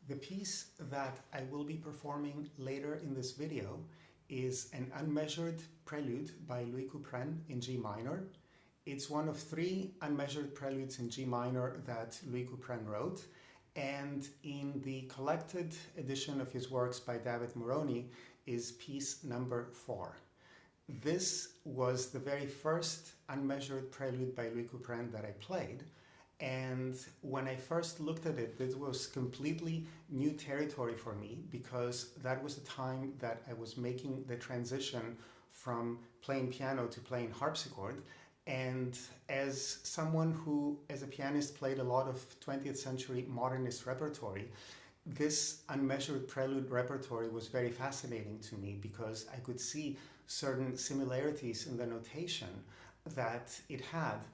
The piece that I will be performing later in this video is an unmeasured prelude by Louis Couperin in G minor. It's one of 3 unmeasured preludes in G minor that Louis Couperin wrote, and in the collected edition of his works by David Moroni is piece number 4. This was the very first unmeasured prelude by Louis Couperin that I played, and when I first looked at it, this was completely new territory for me, because that was the time that I was making the transition from playing piano to playing harpsichord. And as someone who, as a pianist, played a lot of 20th century modernist repertory, this unmeasured prelude repertory was very fascinating to me, because I could see certain similarities in the notation that it had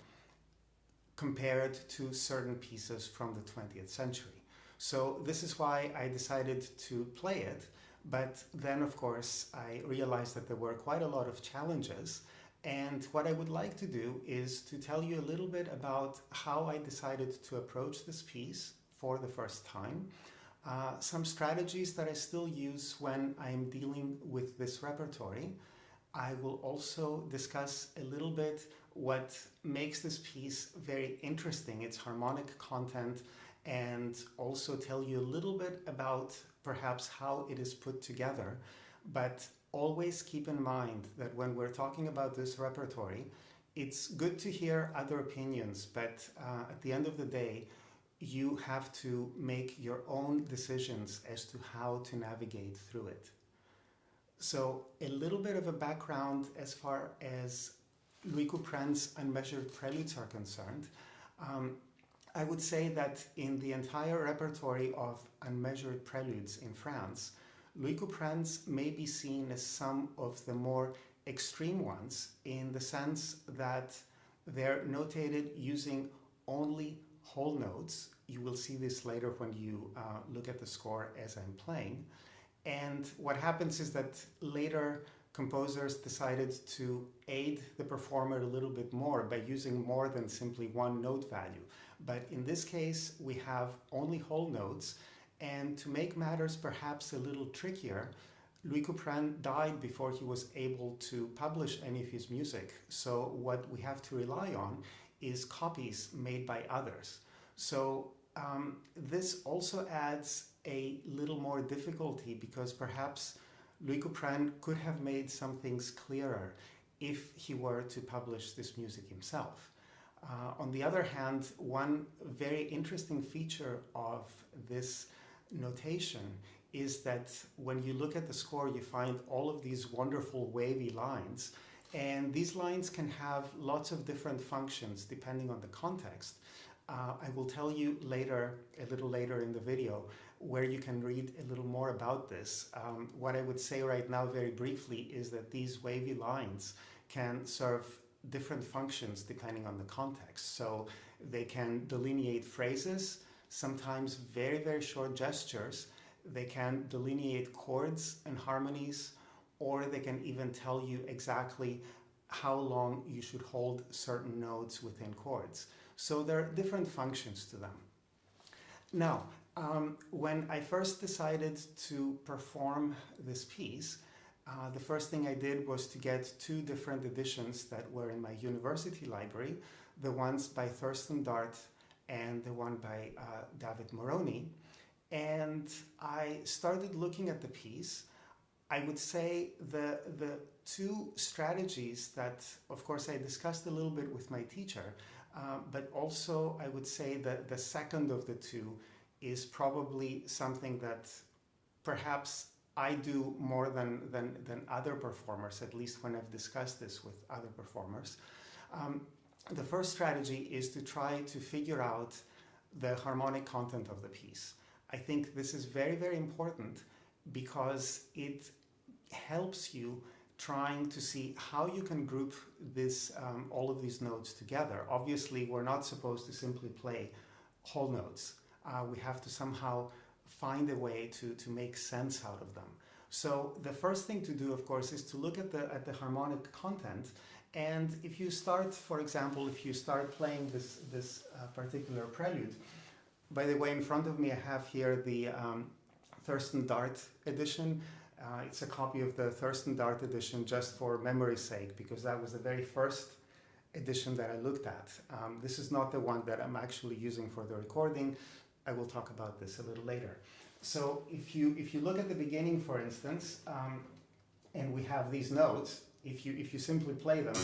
compared to certain pieces from the 20th century. So this is why I decided to play it, but then of course I realized that there were quite a lot of challenges, and what I would like to do is to tell you a little bit about how I decided to approach this piece for the first time, some strategies that I still use when I'm dealing with this repertory. I will also discuss a little bit what makes this piece very interesting, its harmonic content, and also tell you a little bit about perhaps how it is put together. But always keep in mind that when we're talking about this repertory, it's good to hear other opinions, but at the end of the day, you have to make your own decisions as to how to navigate through it. So a little bit of a background as far as Louis Couperin's unmeasured preludes are concerned. I would say that in the entire repertory of unmeasured preludes in France, Louis Couperin's may be seen as some of the more extreme ones, in the sense that they're notated using only whole notes. You will see this later when you look at the score as I'm playing. And what happens is that later composers decided to aid the performer a little bit more by using more than simply one note value. But in this case, we have only whole notes, and to make matters perhaps a little trickier, Louis Couperin died before he was able to publish any of his music. So what we have to rely on is copies made by others. So this also adds a little more difficulty, because perhaps Louis Couperin could have made some things clearer if he were to publish this music himself. On the other hand, one very interesting feature of this notation is that when you look at the score, you find all of these wonderful wavy lines, and these lines can have lots of different functions depending on the context. I will tell you later, a little later in the video, where you can read a little more about this. What I would say right now very briefly is that these wavy lines can serve different functions depending on the context. So they can delineate phrases, sometimes very, very short gestures. They can delineate chords and harmonies, or they can even tell you exactly how long you should hold certain notes within chords. So there are different functions to them. Now, when I first decided to perform this piece, the first thing I did was to get 2 different editions that were in my university library, the ones by Thurston Dart and the one by David Moroni. And I started looking at the piece. I would say the 2 strategies that, of course, I discussed a little bit with my teacher, but also I would say that the second of the 2 is probably something that perhaps I do more than other performers, at least when I've discussed this with other performers. The first strategy is to try to figure out the harmonic content of the piece. I think this is very, very important, because it helps you trying to see how you can group this, all of these notes together. Obviously, we're not supposed to simply play whole notes. We have to somehow find a way to make sense out of them. So the first thing to do, of course, is to look at the harmonic content. And if you start, for example, if you start playing this particular prelude, By the way, in front of me I have here the Thurston Dart edition. It's a copy of the Thurston Dart edition just for memory's sake, because that was the very first edition that I looked at. This is not the one that I'm actually using for the recording. I will talk about this a little later. So if you look at the beginning, for instance, and we have these notes, if you simply play them,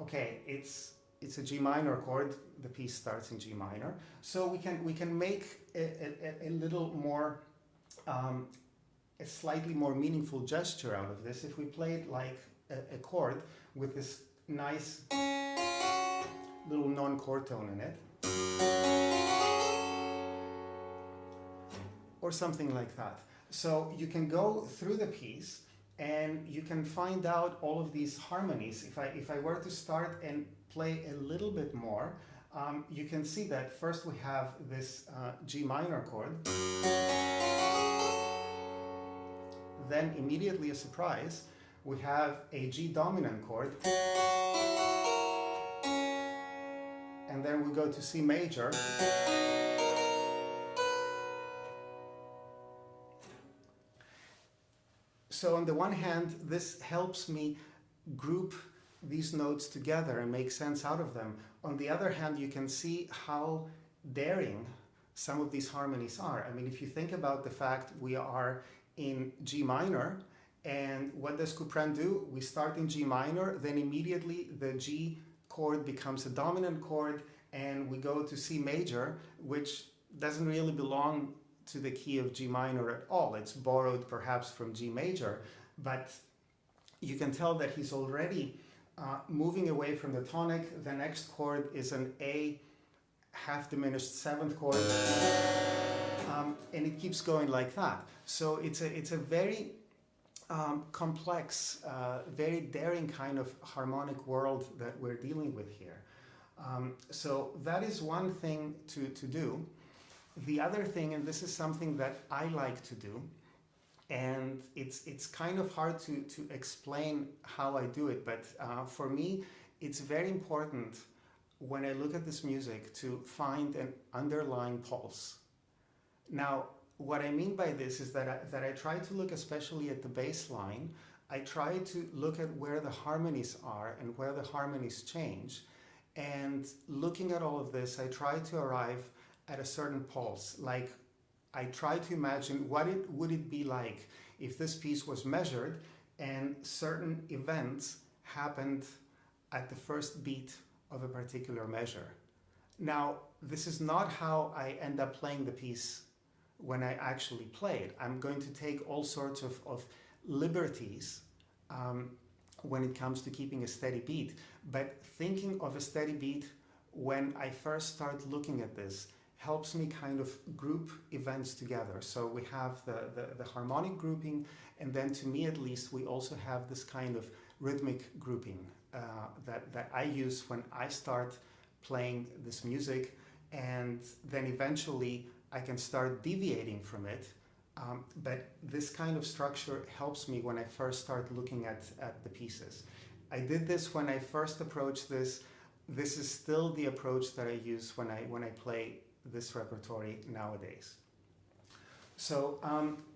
okay, it's a G minor chord. The piece starts in G minor, so we can make a little more, a slightly more meaningful gesture out of this if we play it like a chord with this nice little non-chord tone in it, or something like that. So you can go through the piece and you can find out all of these harmonies. If I were to start and play a little bit more, you can see that first we have this G minor chord, then immediately a surprise, we have a G dominant chord, and then we go to C major, so on the one hand, this helps me group these notes together and make sense out of them. On the other hand, you can see how daring some of these harmonies are. I mean, if you think about the fact we are in G minor, and what does Couperin do? We start in G minor, then immediately the G chord becomes a dominant chord, and we go to C major, which doesn't really belong to the key of G minor at all. It's borrowed perhaps from G major, but you can tell that he's already moving away from the tonic. The next chord is an A half diminished seventh chord, and it keeps going like that. So it's a very complex, very daring kind of harmonic world that we're dealing with here. So that is one thing to do. The other thing, and this is something that I like to do, and it's kind of hard to explain how I do it, but for me it's very important when I look at this music to find an underlying pulse. Now, what I mean by this is that I try to look especially at the bass line. I try to look at where the harmonies are and where the harmonies change, and looking at all of this, I try to arrive at a certain pulse. Like, I try to imagine what would it be like if this piece was measured and certain events happened at the first beat of a particular measure. Now, this is not how I end up playing the piece when I actually play it. I'm going to take all sorts of liberties when it comes to keeping a steady beat, but thinking of a steady beat when I first start looking at this helps me kind of group events together. So we have the harmonic grouping, and then, to me at least, we also have this kind of rhythmic grouping that I use when I start playing this music, and then eventually I can start deviating from it. But this kind of structure helps me when I first start looking at the pieces. I did this when I first approached this. This is still the approach that I use when I play this repertory nowadays. So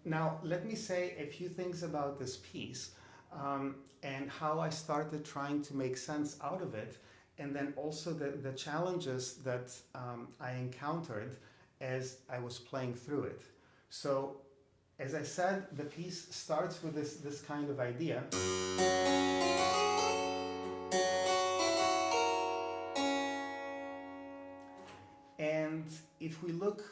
now let me say a few things about this piece and how I started trying to make sense out of it, and then also the challenges that I encountered as I was playing through it. So, as I said, the piece starts with this kind of idea. And if we look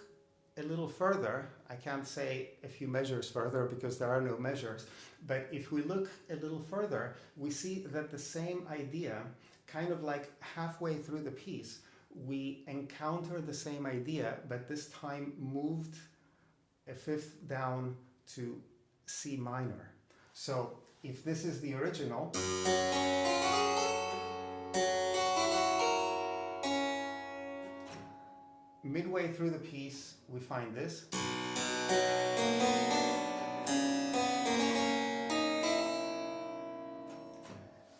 a little further, I can't say a few measures further because there are no measures, but if we look a little further, we see that the same idea, kind of like halfway through the piece, we encounter the same idea, but this time moved a fifth down to C minor. So if this is the original, midway through the piece we find this,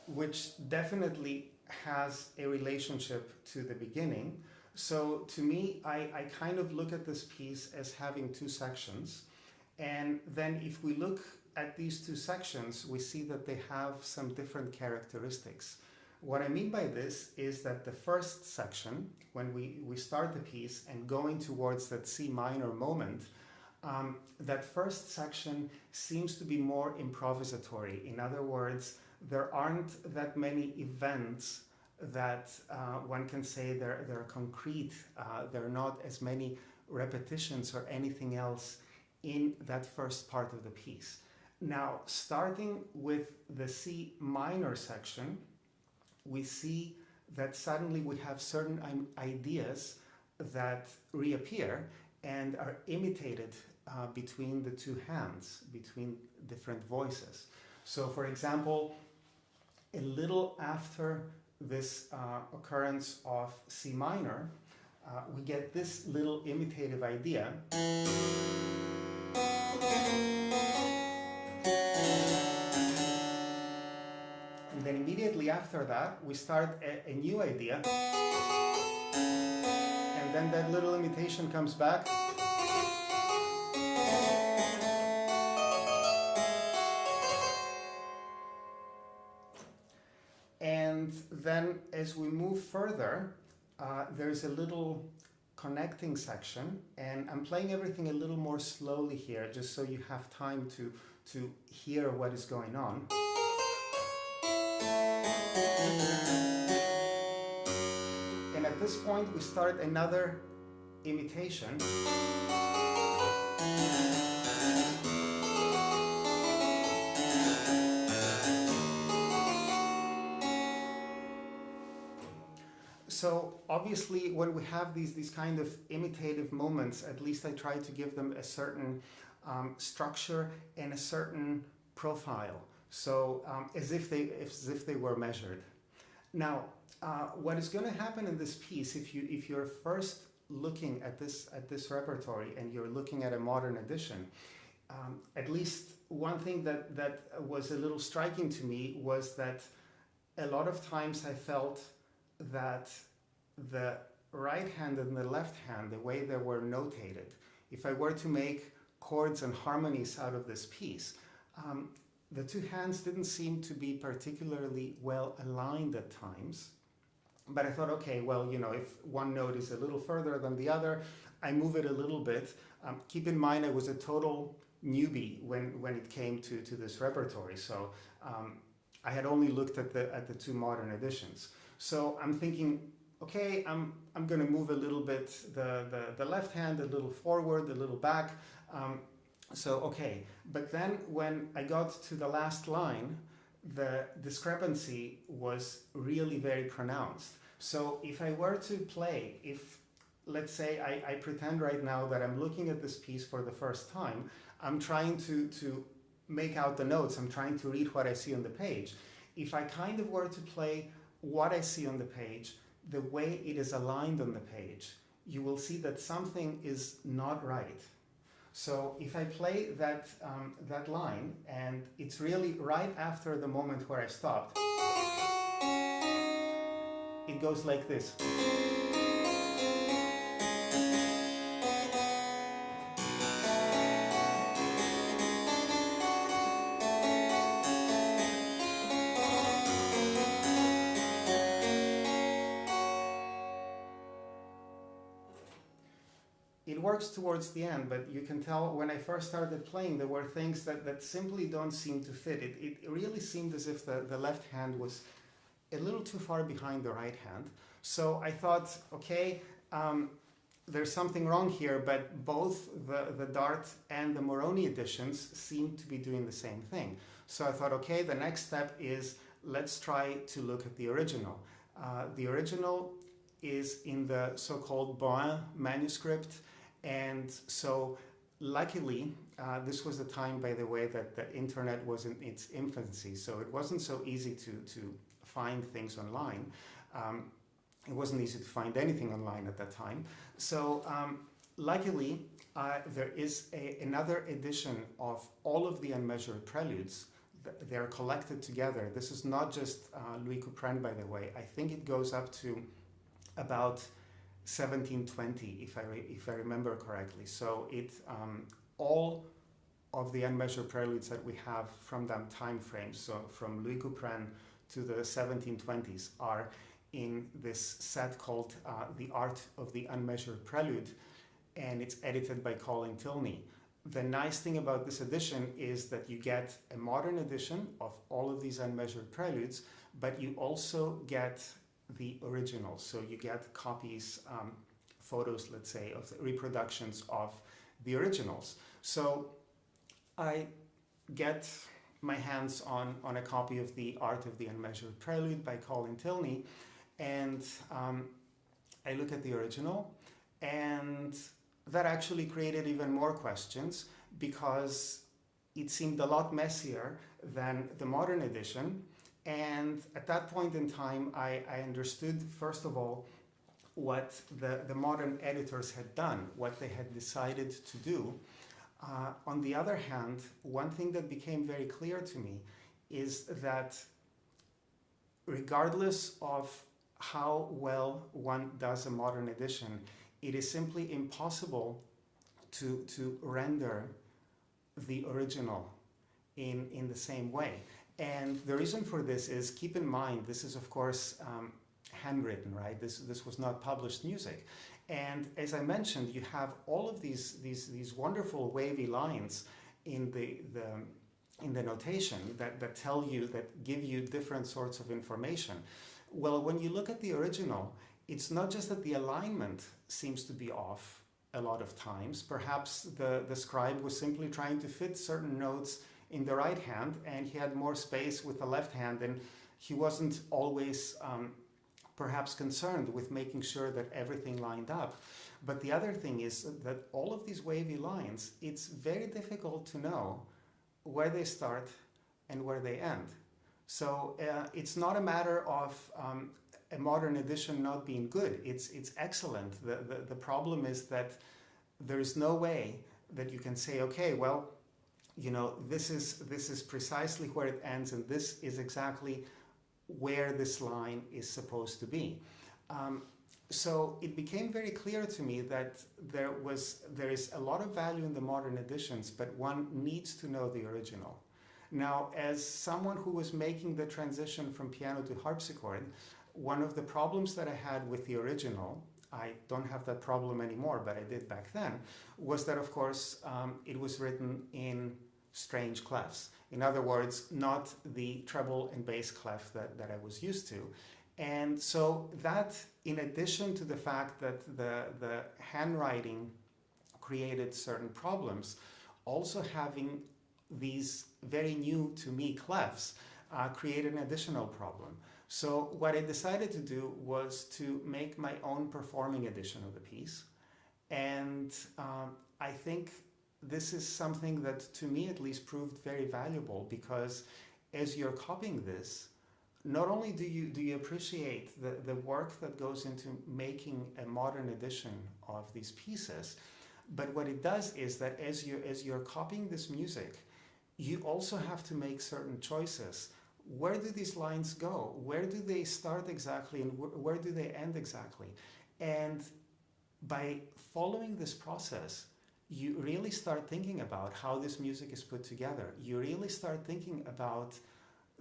which definitely has a relationship to the beginning. So to me, I kind of look at this piece as having two sections. And then if we look at these two sections, we see that they have some different characteristics. What I mean by this is that the first section, when we start the piece and going towards that C minor moment, that first section seems to be more improvisatory. In other words, there aren't that many events that one can say they're concrete. There are not as many repetitions or anything else in that first part of the piece. Now, starting with the C minor section, we see that suddenly we have certain ideas that reappear and are imitated between the two hands, between different voices. So, for example, a little after this occurrence of C minor, we get this little imitative idea. And then immediately after that, we start a new idea. And then that little imitation comes back. And then as we move further, there's a little connecting section, and I'm playing everything a little more slowly here, just so you have time to hear what is going on. And at this point, we start another imitation. So obviously, when we have these kind of imitative moments, at least I try to give them a certain structure and a certain profile. So as if they were measured. Now, what is going to happen in this piece, if you're first looking at this repertory and you're looking at a modern edition, at least one thing that was a little striking to me was that a lot of times I felt that the right hand and the left hand, the way they were notated, if I were to make chords and harmonies out of this piece, the two hands didn't seem to be particularly well aligned at times. But I thought, okay, well, you know, if one note is a little further than the other, I move it a little bit. Keep in mind, I was a total newbie when it came to this repertory, so I had only looked at the two modern editions. So I'm thinking, okay, I'm going to move a little bit the left hand a little forward, a little back. So okay, but then when I got to the last line, the discrepancy was really very pronounced. So if I were to play, if let's say I pretend right now that I'm looking at this piece for the first time, I'm trying to make out the notes, I'm trying to read what I see on the page. If I kind of were to play what I see on the page, the way it is aligned on the page, you will see that something is not right. So if I play that line, and it's really right after the moment where I stopped, it goes like this. It works towards the end, but you can tell when I first started playing, there were things that simply don't seem to fit. It really seemed as if the left hand was a little too far behind the right hand. So I thought, okay, there's something wrong here, but both the Dart and the Moroni editions seem to be doing the same thing. So I thought, okay, the next step is let's try to look at the original. The original is in the so-called Boin manuscript. And so luckily, this was the time, by the way, that the internet was in its infancy. So it wasn't so easy to find things online. It wasn't easy to find anything online at that time. So luckily, there is another edition of all of the unmeasured preludes, they're collected together. This is not just Louis Couperin, by the way. I think it goes up to about 1720, if I remember correctly. So all of the unmeasured preludes that we have from that time frame, so from Louis Couperin to the 1720s, are in this set called The Art of the Unmeasured Prelude, and it's edited by Colin Tilney. The nice thing about this edition is that you get a modern edition of all of these unmeasured preludes, but you also get the originals. So you get copies, photos, let's say, of the reproductions of the originals. So I get my hands on a copy of The Art of the Unmeasured Prelude by Colin Tilney, and I look at the original, and that actually created even more questions because it seemed a lot messier than the modern edition. And at that point in time, I understood, first of all, what the modern editors had done, what they had decided to do. On the other hand, one thing that became very clear to me is that regardless of how well one does a modern edition, it is simply impossible to render the original in the same way. And the reason for this is, keep in mind, this is of course handwritten, right? This was not published music. And as I mentioned, you have all of these wonderful wavy lines in the notation that tell you, that give you different sorts of information. Well, when you look at the original, it's not just that the alignment seems to be off a lot of times. Perhaps the scribe was simply trying to fit certain notes in the right hand, and he had more space with the left hand, and he wasn't always perhaps concerned with making sure that everything lined up. But the other thing is that all of these wavy lines, it's very difficult to know where they start and where they end. So it's not a matter of a modern edition not being good. It's excellent. The problem is that there is no way that you can say, okay, well, you know, this is precisely where it ends, and this is exactly where this line is supposed to be. So it became very clear to me that there is a lot of value in the modern editions, but one needs to know the original. Now, as someone who was making the transition from piano to harpsichord, one of the problems that I had with the original, I don't have that problem anymore, but I did back then, was that of course it was written in strange clefs. In other words, not the treble and bass clef that I was used to. And so that, in addition to the fact that the handwriting created certain problems, also having these very new to me clefs created an additional problem. So what I decided to do was to make my own performing edition of the piece. And I think this is something that, to me at least, proved very valuable, because as you're copying this, not only do you appreciate the work that goes into making a modern edition of these pieces, but what it does is that as you're copying this music, you also have to make certain choices. Where do these lines go? Where do they start exactly, and where do they end exactly? And by following this process, you really start thinking about how this music is put together. You really start thinking about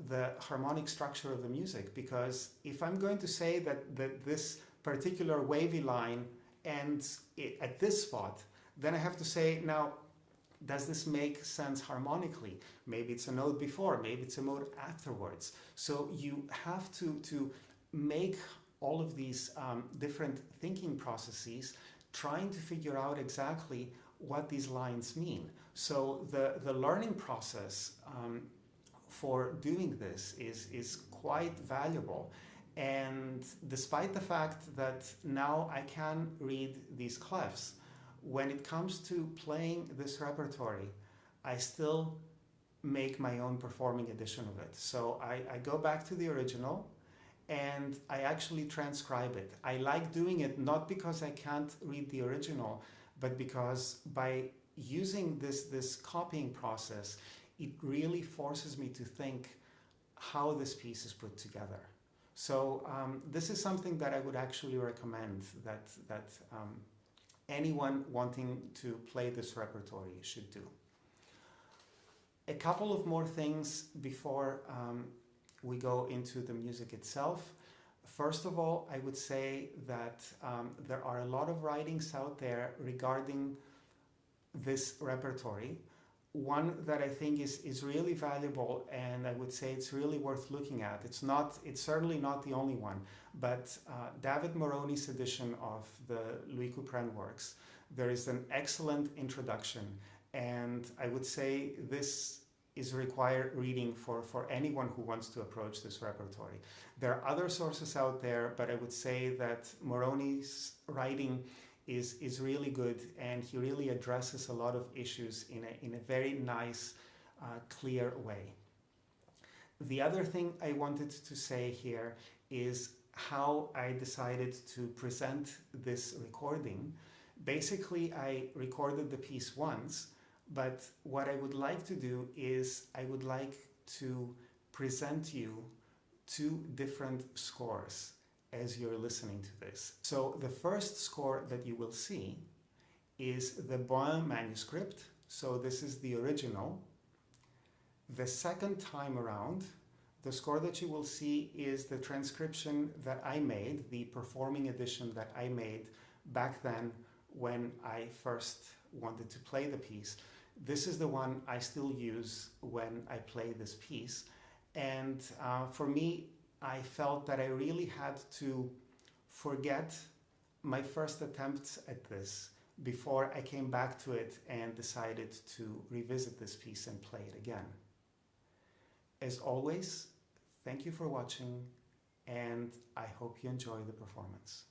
the harmonic structure of the music, because if I'm going to say that this particular wavy line ends at this spot, then I have to say, now, does this make sense harmonically? Maybe it's a note before, maybe it's a note afterwards. So you have to make all of these different thinking processes, trying to figure out exactly what these lines mean. So the learning process for doing this is quite valuable. And despite the fact that now I can read these clefs, when it comes to playing this repertory, I still make my own performing edition of it. So I go back to the original and I actually transcribe it. I like doing it not because I can't read the original, but because by using this copying process, it really forces me to think how this piece is put together. So this is something that I would actually recommend that anyone wanting to play this repertory should do. A couple of more things before we go into the music itself. First of all, I would say that there are a lot of writings out there regarding this repertory. One that I think is really valuable, and I would say it's really worth looking at. It's certainly not the only one, but David Moroni's edition of the Louis Couperin works, there is an excellent introduction, and I would say this is required reading for anyone who wants to approach this repertory. There are other sources out there, but I would say that Moroni's writing is really good, and he really addresses a lot of issues in a very nice, clear way. The other thing I wanted to say here is how I decided to present this recording. Basically, I recorded the piece once, but what I would like to do is I would like to present you two different scores as you're listening to this. So the first score that you will see is the Boin manuscript. So this is the original. The second time around, the score that you will see is the transcription that I made, the performing edition that I made back then when I first wanted to play the piece. This is the one I still use when I play this piece. And for me, I felt that I really had to forget my first attempts at this before I came back to it and decided to revisit this piece and play it again. As always, thank you for watching, and I hope you enjoy the performance.